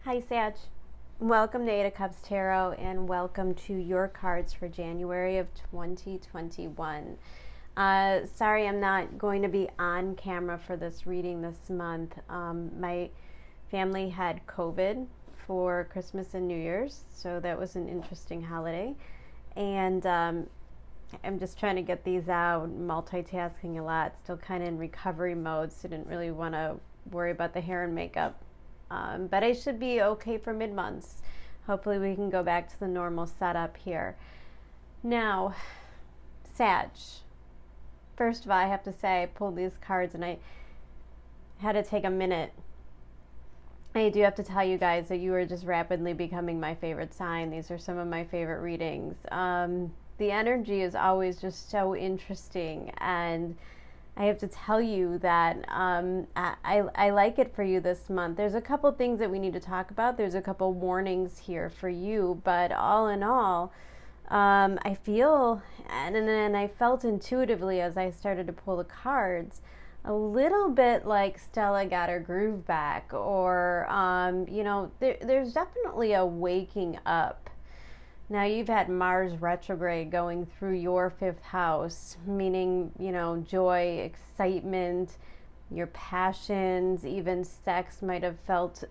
Hi, Sag. Welcome to Eight of Cups Tarot, and welcome to your cards for January of 2021. Sorry, I'm not going to be on camera for this reading this month. My family had COVID for Christmas and New Year's, so that was an interesting holiday. And I'm just trying to get these out, multitasking a lot, still kind of in recovery mode, so didn't really want to worry about the hair and makeup. But I should be okay for mid-months. Hopefully we can go back to the normal setup here. Now, Sag. First of all, I have to say I pulled these cards and I had to take a minute. I do have to tell you guys that you are just rapidly becoming my favorite sign. These are some of my favorite readings. The energy is always just so interesting, and I have to tell you that I like it for you this month. There's a couple things that we need to talk about. There's a couple warnings here for you, but all in all, I feel, and I felt intuitively as I started to pull the cards, a little bit like Stella got her groove back, or, there's definitely a waking up. Now, you've had Mars retrograde going through your fifth house, meaning, joy, excitement, your passions, even sex might have felt,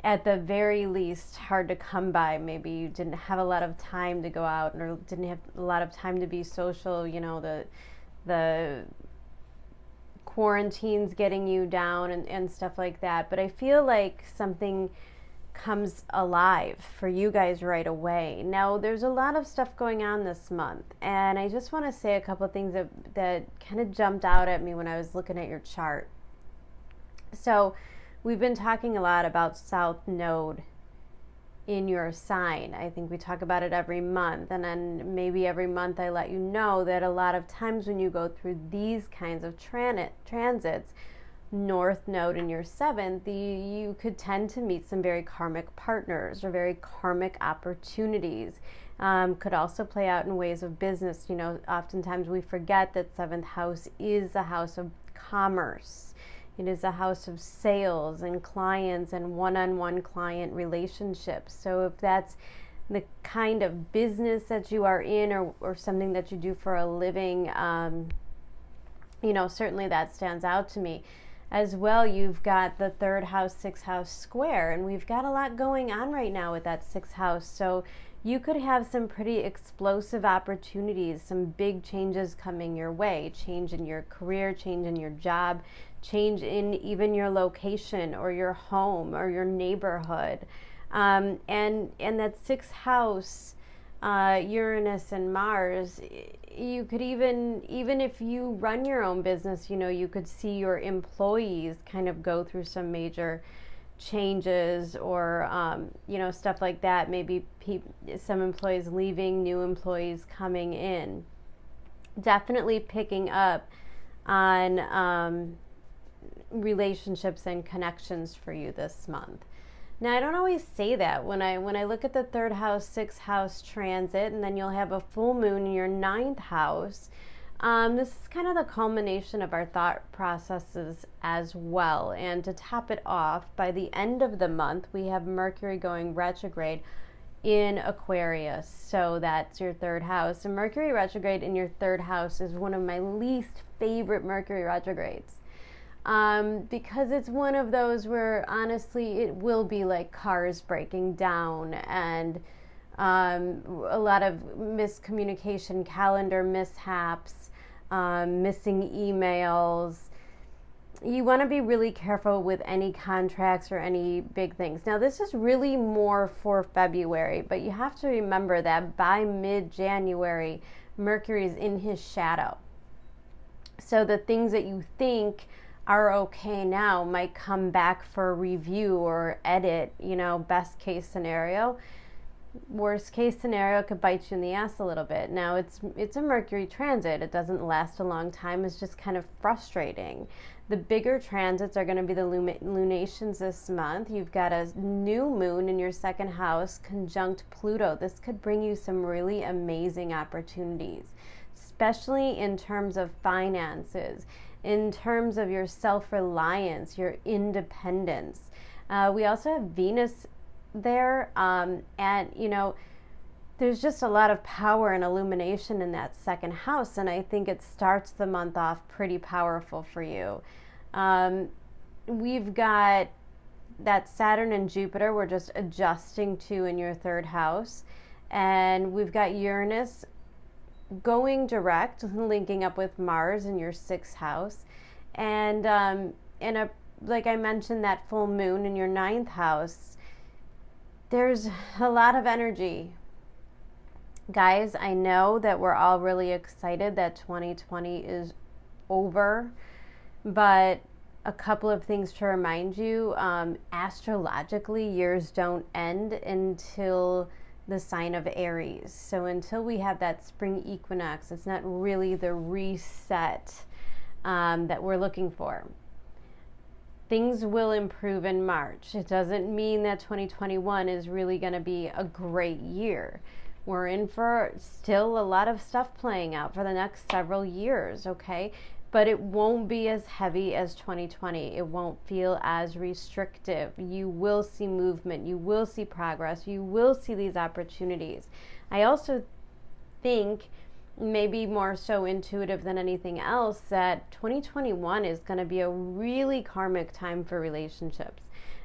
at the very least, hard to come by. Maybe you didn't have a lot of time to go out or didn't have a lot of time to be social, the quarantine's getting you down and stuff like that. But I feel like something comes alive for you guys right away. Now, there's a lot of stuff going on this month, and I just want to say a couple things that kind of jumped out at me when I was looking at your chart. So we've been talking a lot about South Node in your sign. I think we talk about it every month, and then maybe every month I let you know that a lot of times when you go through these kinds of transits, North Node in your seventh, you could tend to meet some very karmic partners or very karmic opportunities. Could also play out in ways of business. Oftentimes we forget that seventh house is a house of commerce. It is a house of sales and clients and one-on-one client relationships. So if that's the kind of business that you are in, or something that you do for a living, certainly that stands out to me. As well, you've got the third house, sixth house square, and we've got a lot going on right now with that sixth house. So you could have some pretty explosive opportunities, some big changes coming your way, change in your career, change in your job, change in even your location or your home or your neighborhood. And that sixth house, Uranus and Mars, you could even if you run your own business, you could see your employees kind of go through some major changes, or stuff like that. Maybe some employees leaving, new employees coming in. Definitely picking up on relationships and connections for you this month. Now, I don't always say that. When I look at the third house, sixth house transit, and then you'll have a full moon in your ninth house, this is kind of the culmination of our thought processes as well. And to top it off, by the end of the month, we have Mercury going retrograde in Aquarius. So that's your third house. And Mercury retrograde in your third house is one of my least favorite Mercury retrogrades. Because it's one of those where, honestly, it will be like cars breaking down and a lot of miscommunication, calendar mishaps, missing emails. You want to be really careful with any contracts or any big things. Now, this is really more for February, but you have to remember that by mid-January, Mercury is in his shadow. So the things that you think are okay now might come back for review or edit, best case scenario. Worst case scenario could bite you in the ass a little bit. Now, it's a Mercury transit. It doesn't last a long time. It's just kind of frustrating. The bigger transits are going to be the lunations this month. You've got a new moon in your second house conjunct Pluto. This could bring you some really amazing opportunities, especially in terms of finances, in terms of your self-reliance, your independence. We also have Venus there, and you know, there's just a lot of power and illumination in that second house, and I think it starts the month off pretty powerful for you. We've got that Saturn and Jupiter we're just adjusting to in your third house, and we've got Uranus going direct, linking up with Mars in your sixth house, and in a, like I mentioned, that full moon in your ninth house. There's a lot of energy. Guys, I know that we're all really excited that 2020 is over, but a couple of things to remind you. Astrologically, years don't end until the sign of Aries. So until we have that spring equinox, it's not really the reset that we're looking for. Things will improve in March. It doesn't mean that 2021 is really going to be a great year. We're in for still a lot of stuff playing out for the next several years, okay? But it won't be as heavy as 2020. It won't feel as restrictive. You will see movement. You will see progress. You will see these opportunities. I also think, maybe more so intuitive than anything else, that 2021 is going to be a really karmic time for relationships.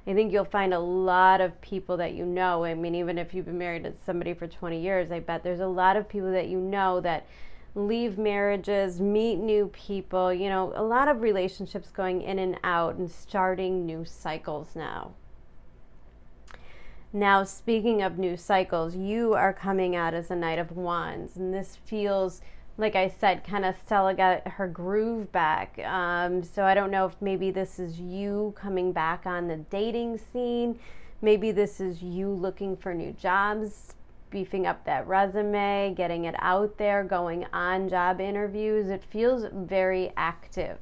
I think you'll find a lot of people that you know. I mean, even if you've been married to somebody for 20 years, I bet there's a lot of people that you know that leave marriages, meet new people, you know, a lot of relationships going in and out and starting new cycles now. Now, speaking of new cycles, you are coming out as a Knight of Wands, and this feels, like I said, kind of Stella got her groove back. So I don't know if maybe this is you coming back on the dating scene. Maybe this is you looking for new jobs, beefing up that resume, getting it out there, going on job interviews. It feels very active.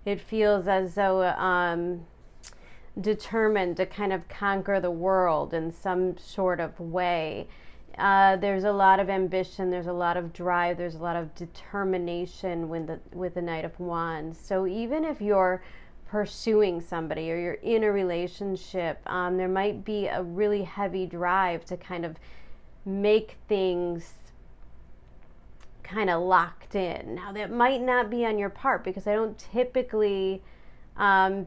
It feels as though determined to kind of conquer the world in some sort of way. There's a lot of ambition, there's a lot of drive, there's a lot of determination with the Knight of Wands. So even if you're pursuing somebody or you're in a relationship, there might be a really heavy drive to kind of make things kind of locked in. Now, that might not be on your part, because I don't typically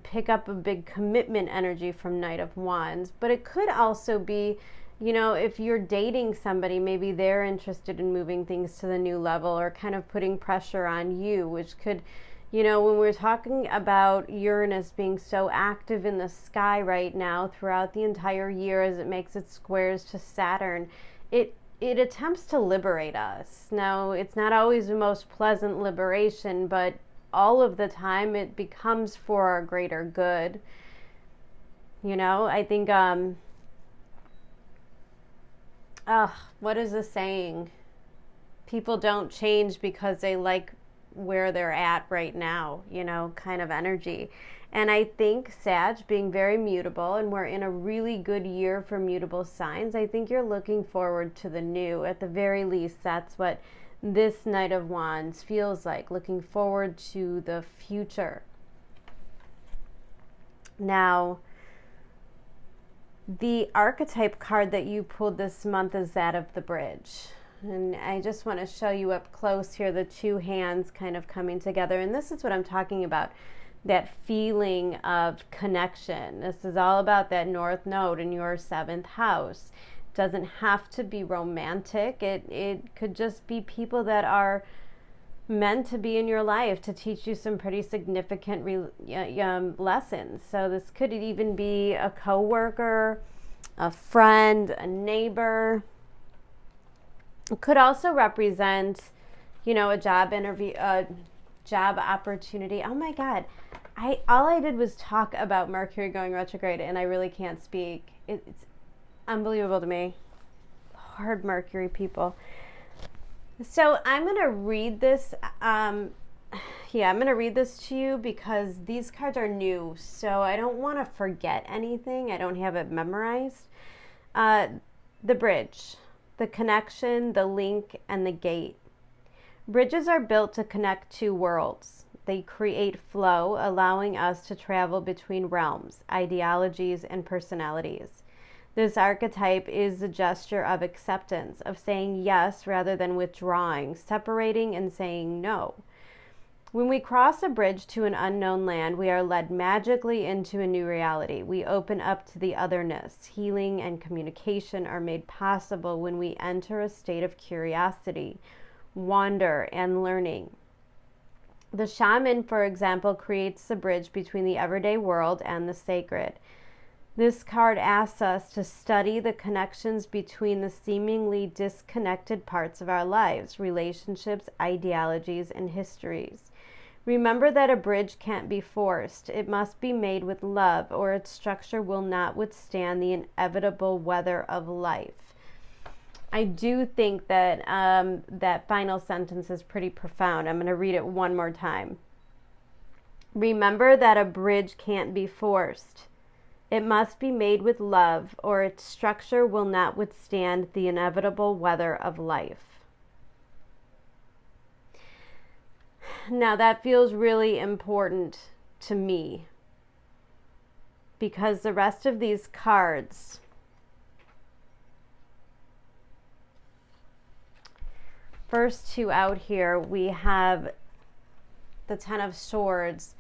pick up a big commitment energy from Knight of Wands, but it could also be, you know, if you're dating somebody, maybe they're interested in moving things to the new level or kind of putting pressure on you, which could, you know, when we're talking about Uranus being so active in the sky right now throughout the entire year as it makes its squares to Saturn, it attempts to liberate us. Now, it's not always the most pleasant liberation, but all of the time it becomes for our greater good. You know, I think, what is the saying? People don't change because they like where they're at right now, you know, kind of energy. And I think Sag being very mutable, and we're in a really good year for mutable signs, I think you're looking forward to the new. At the very least, that's what this Knight of Wands feels like, looking forward to the future. Now, the archetype card that you pulled this month is that of the Bridge. And I just want to show you up close here the two hands kind of coming together. And this is what I'm talking about, that feeling of connection. This is all about that North Node in your seventh house. It doesn't have to be romantic. It could just be people that are meant to be in your life to teach you some pretty significant lessons. So this could even be a coworker, a friend, a neighbor. It could also represent, you know, a job interview, a job opportunity. Oh my God. All I did was talk about Mercury going retrograde, and I really can't speak. It's unbelievable to me. Hard Mercury people. So I'm going to read this. I'm going to read this to you because these cards are new. So I don't want to forget anything. I don't have it memorized. The bridge, the connection, the link, and the gate. Bridges are built to connect two worlds. They create flow, allowing us to travel between realms, ideologies, and personalities. This archetype is a gesture of acceptance, of saying yes rather than withdrawing, separating and saying no. When we cross a bridge to an unknown land, we are led magically into a new reality. We open up to the otherness. Healing and communication are made possible when we enter a state of curiosity, wonder, and learning. The shaman, for example, creates the bridge between the everyday world and the sacred. This card asks us to study the connections between the seemingly disconnected parts of our lives, relationships, ideologies, and histories. Remember that a bridge can't be forced. It must be made with love, or its structure will not withstand the inevitable weather of life. I do think that that final sentence is pretty profound. I'm going to read it one more time. Remember that a bridge can't be forced. It must be made with love, or its structure will not withstand the inevitable weather of life. Now that feels really important to me, because the rest of these cards first two out here, we have the Ten of Swords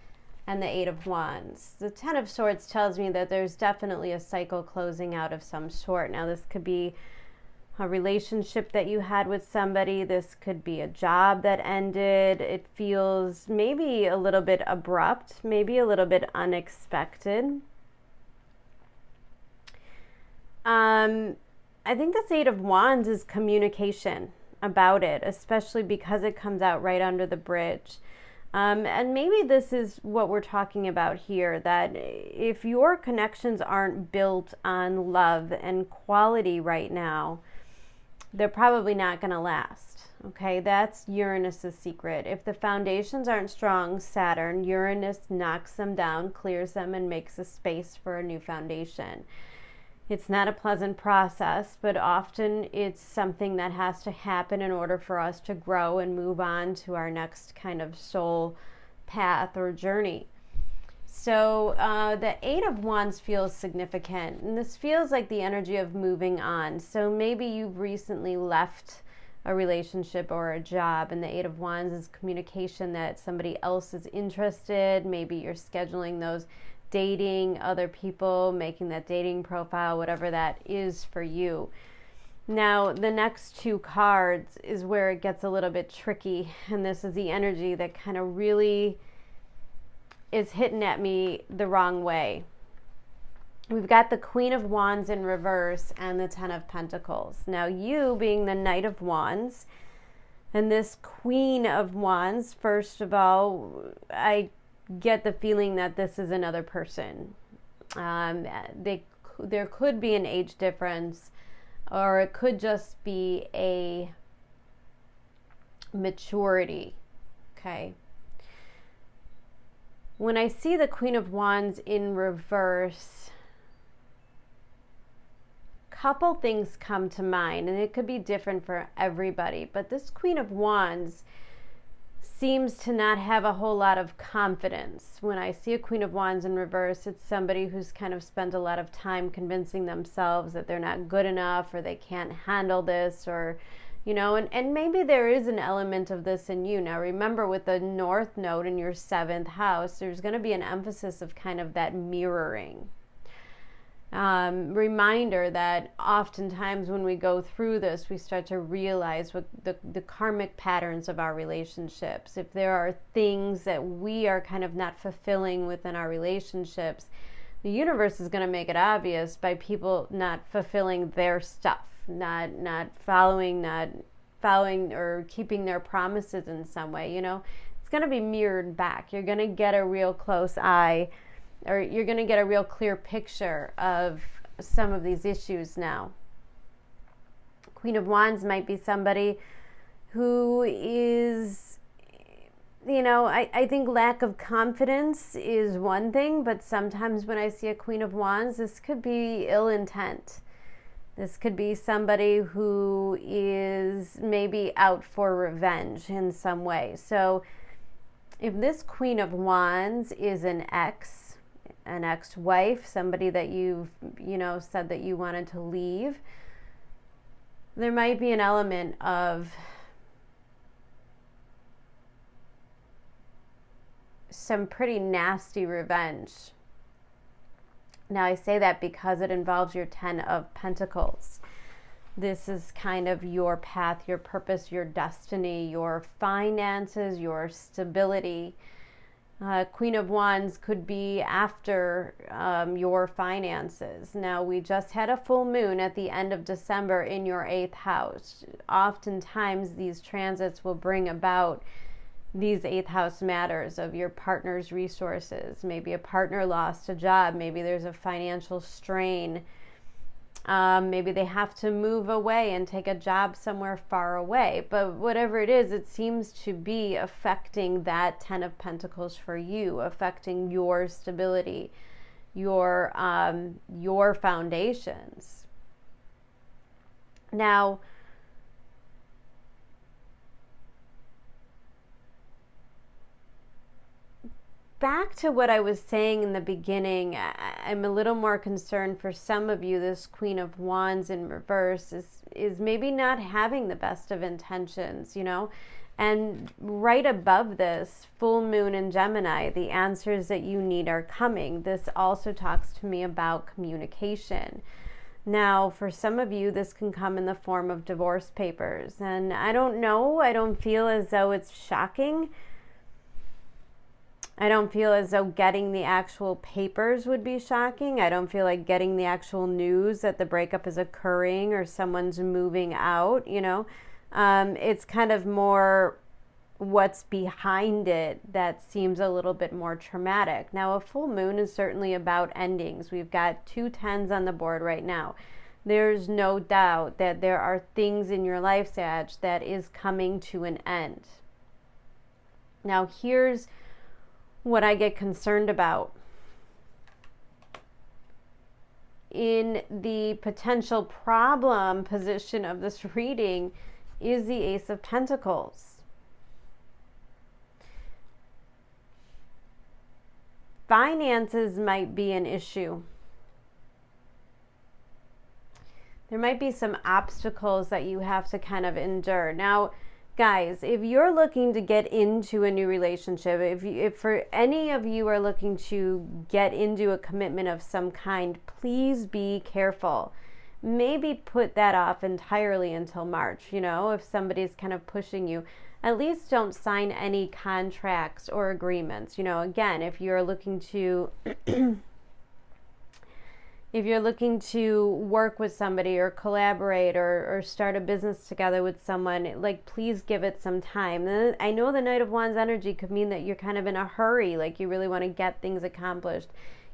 and the Eight of Wands. The Ten of Swords tells me that there's definitely a cycle closing out of some sort. Now, this could be a relationship that you had with somebody. This could be a job that ended. It feels maybe a little bit abrupt, maybe a little bit unexpected. I think this Eight of Wands is communication about it, especially because it comes out right under the bridge. And maybe this is what we're talking about here, that if your connections aren't built on love and quality right now, they're probably not going to last. Okay, that's Uranus's secret. If the foundations aren't strong, Saturn, Uranus knocks them down, clears them, and makes a space for a new foundation. It's not a pleasant process, but often it's something that has to happen in order for us to grow and move on to our next kind of soul path or journey. So the Eight of Wands feels significant, and this feels like the energy of moving on. So maybe you've recently left a relationship or a job, and the Eight of Wands is communication that somebody else is interested. Maybe you're scheduling those dating other people, making that dating profile, whatever that is for you. Now, the next two cards is where it gets a little bit tricky, and this is the energy that kind of really is hitting at me the wrong way. We've got the Queen of Wands in reverse and the Ten of Pentacles. Now, you being the Knight of Wands and this Queen of Wands, first of all, I get the feeling that this is another person. There could be an age difference, or it could just be a maturity. Okay. When I see the Queen of Wands in reverse, couple things come to mind, and it could be different for everybody, but this Queen of Wands seems to not have a whole lot of confidence. When I see a Queen of Wands in reverse, it's somebody who's kind of spent a lot of time convincing themselves that they're not good enough, or they can't handle this, or, you know, and maybe there is an element of this in you. Now, remember, with the North Node in your 7th house, there's going to be an emphasis of kind of that mirroring. Reminder that oftentimes when we go through this, we start to realize what the karmic patterns of our relationships. If there are things that we are kind of not fulfilling within our relationships, the universe is going to make it obvious by people not fulfilling their stuff, not following or keeping their promises in some way. You know, it's going to be mirrored back. You're going to get a real close eye, or you're going to get a real clear picture of some of these issues now. Queen of Wands might be somebody who is, you know, I think lack of confidence is one thing, but sometimes when I see a Queen of Wands, this could be ill intent. This could be somebody who is maybe out for revenge in some way. So If this Queen of Wands is an ex-wife, somebody that you've, said that you wanted to leave, there might be an element of some pretty nasty revenge. Now, I say that because it involves your 10 of Pentacles. This is kind of your path, your purpose, your destiny, your finances, your stability. Queen of Wands could be after your finances. Now, we just had a full moon at the end of December in your 8th house. Oftentimes, these transits will bring about these 8th house matters of your partner's resources. Maybe a partner lost a job. Maybe there's a financial strain. Maybe they have to move away and take a job somewhere far away. But whatever it is, it seems to be affecting that 10 of Pentacles for you, affecting your stability, your foundations. Now, back to what I was saying in the beginning, I'm a little more concerned for some of you. This Queen of Wands in reverse is maybe not having the best of intentions, and right above this, full moon in Gemini, the answers that you need are coming. This also talks to me about communication. Now, for some of you, this can come in the form of divorce papers, and I don't know, I don't feel as though it's shocking. I don't feel as though getting the actual papers would be shocking. I don't feel like getting the actual news that the breakup is occurring or someone's moving out, It's kind of more what's behind it that seems a little bit more traumatic. Now, a full moon is certainly about endings. We've got 2 10s on the board right now. There's no doubt that there are things in your life, Sag, that is coming to an end. Now, here's what I get concerned about. In the potential problem position of this reading is the Ace of Pentacles. Finances might be an issue. There might be some obstacles that you have to kind of endure. Now, guys, if you're looking to get into a new relationship, if for any of you are looking to get into a commitment of some kind, please be careful. Maybe put that off entirely until March. If somebody's kind of pushing you, at least don't sign any contracts or agreements. Again, if you're looking to work with somebody or collaborate or start a business together with someone, please give it some time. I know the Knight of Wands energy could mean that you're kind of in a hurry, like you really want to get things accomplished,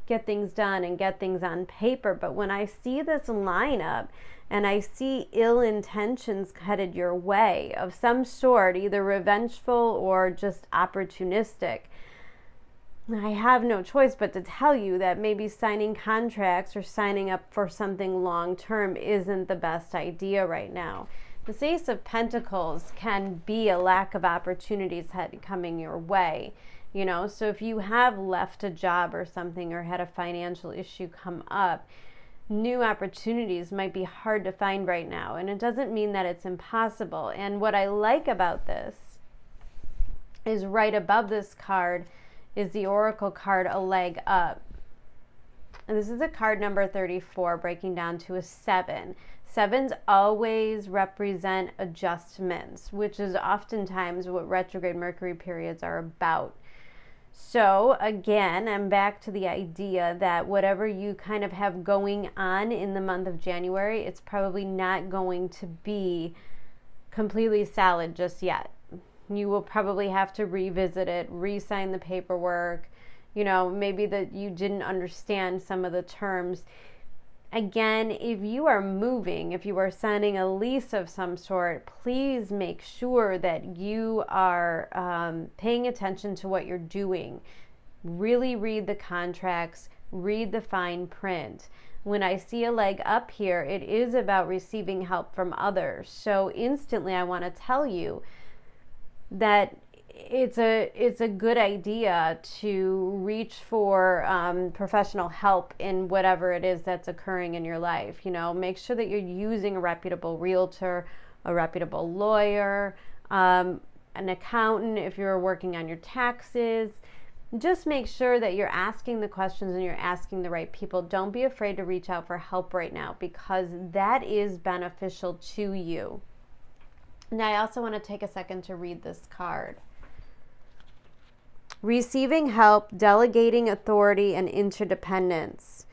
get things done, and get things on paper. But when I see this lineup and I see ill intentions headed your way of some sort, either revengeful or just opportunistic, I have no choice but to tell you that maybe signing contracts or signing up for something long-term isn't the best idea right now. The Ace of Pentacles can be a lack of opportunities coming your way. So if you have left a job or something or had a financial issue come up, new opportunities might be hard to find right now. And it doesn't mean that it's impossible. And what I like about this is right above this card is the Oracle card, a leg up. And this is a card number 34, breaking down to a 7. 7s always represent adjustments, which is oftentimes what retrograde Mercury periods are about. So again, I'm back to the idea that whatever you kind of have going on in the month of January, it's probably not going to be completely solid just yet. You will probably have to revisit it, re-sign the paperwork, maybe that you didn't understand some of the terms. Again, if you are moving, if you are signing a lease of some sort, please make sure that you are paying attention to what you're doing. Really read the contracts, read the fine print. When I see a leg up here, it is about receiving help from others. So instantly I want to tell you that it's a good idea to reach for professional help in whatever it is that's occurring in your life. Make sure that you're using a reputable realtor, a reputable lawyer, an accountant if you're working on your taxes. Just make sure that you're asking the questions and you're asking the right people. Don't be afraid to reach out for help right now, because that is beneficial to you. Now, I also want to take a second to read this card. Receiving help, delegating authority, and interdependence.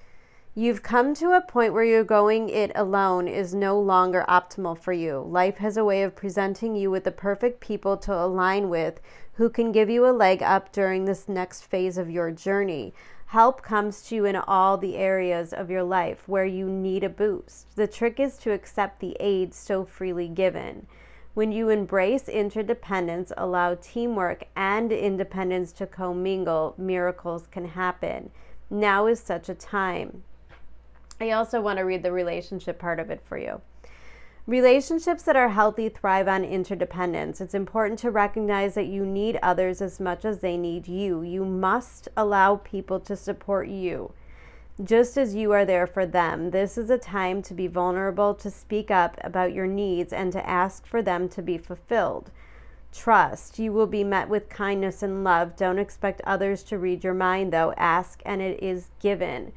You've come to a point where you're going it alone is no longer optimal for you. Life has a way of presenting you with the perfect people to align with, who can give you a leg up during this next phase of your journey. Help comes to you in all the areas of your life where you need a boost. The trick is to accept the aid so freely given. When you embrace interdependence, allow teamwork and independence to commingle, miracles can happen. Now is such a time. I also want to read the relationship part of it for you. Relationships that are healthy thrive on interdependence. It's important to recognize that you need others as much as they need you. You must allow people to support you, just as you are there for them. This is a time to be vulnerable, to speak up about your needs, and to ask for them to be fulfilled. Trust. You will be met with kindness and love. Don't expect others to read your mind, though. Ask, and it is given.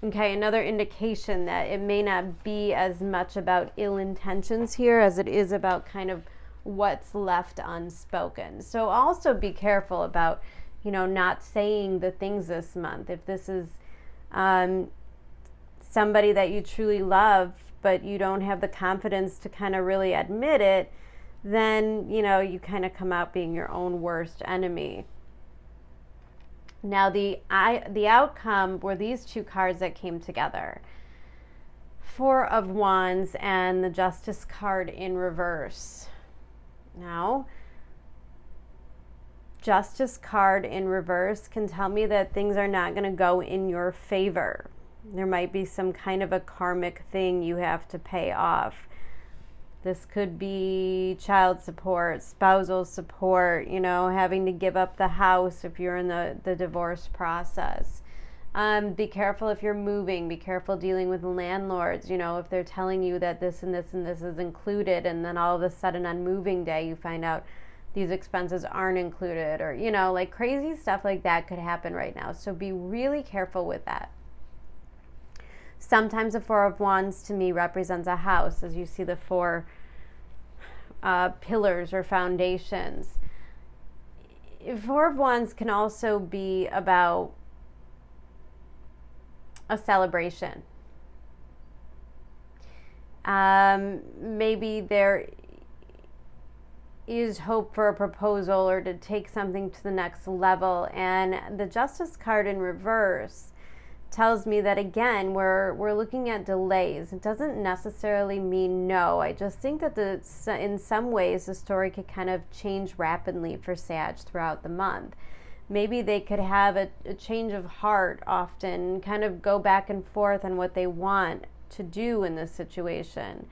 Okay, another indication that it may not be as much about ill intentions here as it is about kind of what's left unspoken. So also be careful about, not saying the things this month. If this is somebody that you truly love, but you don't have the confidence to kind of really admit it, then, you kind of come out being your own worst enemy. Now, the outcome were these two cards that came together. Four of Wands and the Justice card in reverse. Now, Justice card in reverse can tell me that things are not going to go in your favor. There might be some kind of a karmic thing you have to pay off. This could be child support, spousal support, having to give up the house if you're in the divorce process. Be careful if you're moving. Be careful dealing with landlords. If they're telling you that this and this and this is included, and then all of a sudden on moving day you find out these expenses aren't included, or, like crazy stuff like that could happen right now. So be really careful with that. Sometimes the Four of Wands to me represents a house, as you see the four pillars or foundations. Four of Wands can also be about a celebration. Maybe there is hope for a proposal or to take something to the next level. And the Justice card in reverse tells me that, again, we're looking at delays. It doesn't necessarily mean no. I just think that in some ways the story could kind of change rapidly for Sag throughout the month. Maybe they could have a change of heart often, kind of go back and forth on what they want to do in this situation.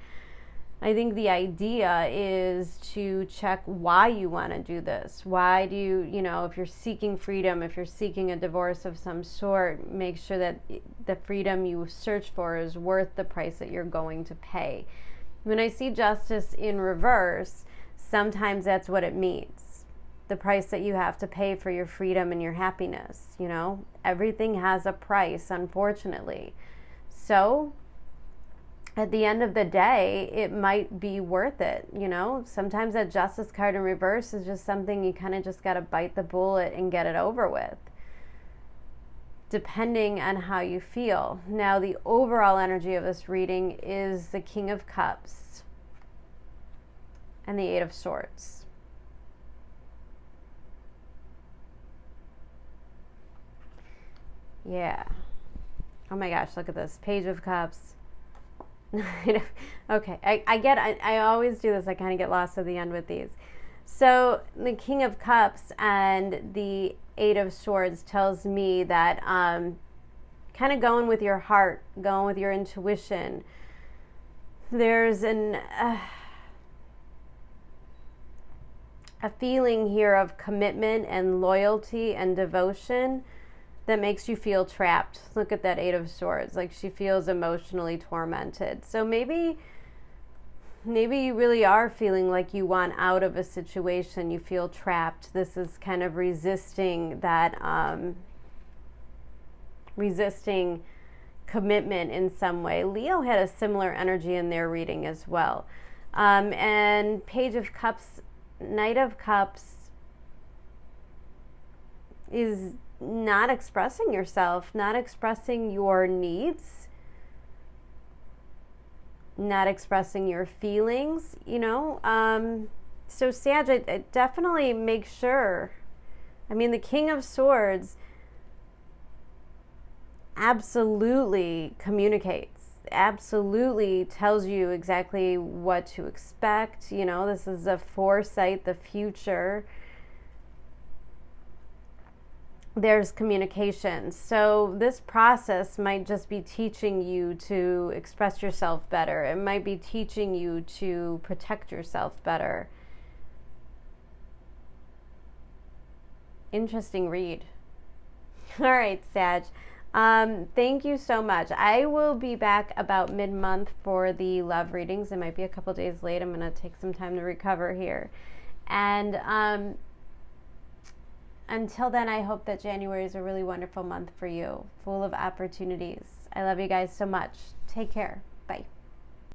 I think the idea is to check why you want to do this. Why do you, if you're seeking freedom, if you're seeking a divorce of some sort, make sure that the freedom you search for is worth the price that you're going to pay. When I see Justice in reverse, sometimes that's what it means. The price that you have to pay for your freedom and your happiness, Everything has a price, unfortunately. So at the end of the day, it might be worth it, Sometimes that Justice card in reverse is just something you kind of just got to bite the bullet and get it over with, depending on how you feel. Now, the overall energy of this reading is the King of Cups and the Eight of Swords. Yeah. Oh my gosh, look at this. Page of Cups. Okay, I always do this. I kind of get lost at the end with these. So the King of Cups and the Eight of Swords tells me that kind of going with your heart, going with your intuition. There's a feeling here of commitment and loyalty and devotion that makes you feel trapped. Look at that Eight of Swords. Like she feels emotionally tormented. So maybe you really are feeling like you want out of a situation. You feel trapped. This is kind of resisting that, resisting commitment in some way. Leo had a similar energy in their reading as well. And Page of Cups, Knight of Cups is not expressing yourself, not expressing your needs, not expressing your feelings, you know. So Sag, I definitely make sure. I mean, the King of Swords absolutely communicates, absolutely tells you exactly what to expect. You know, this is a foresight, the future. There's communication. So this process might just be teaching you to express yourself better. It might be teaching you to protect yourself better. Interesting read. All right, Sag. Thank you so much. I will be back about mid-month for the love readings. It might be a couple days late. I'm going to take some time to recover here. And until then, I hope that January is a really wonderful month for you, full of opportunities. I love you guys so much. Take care. Bye.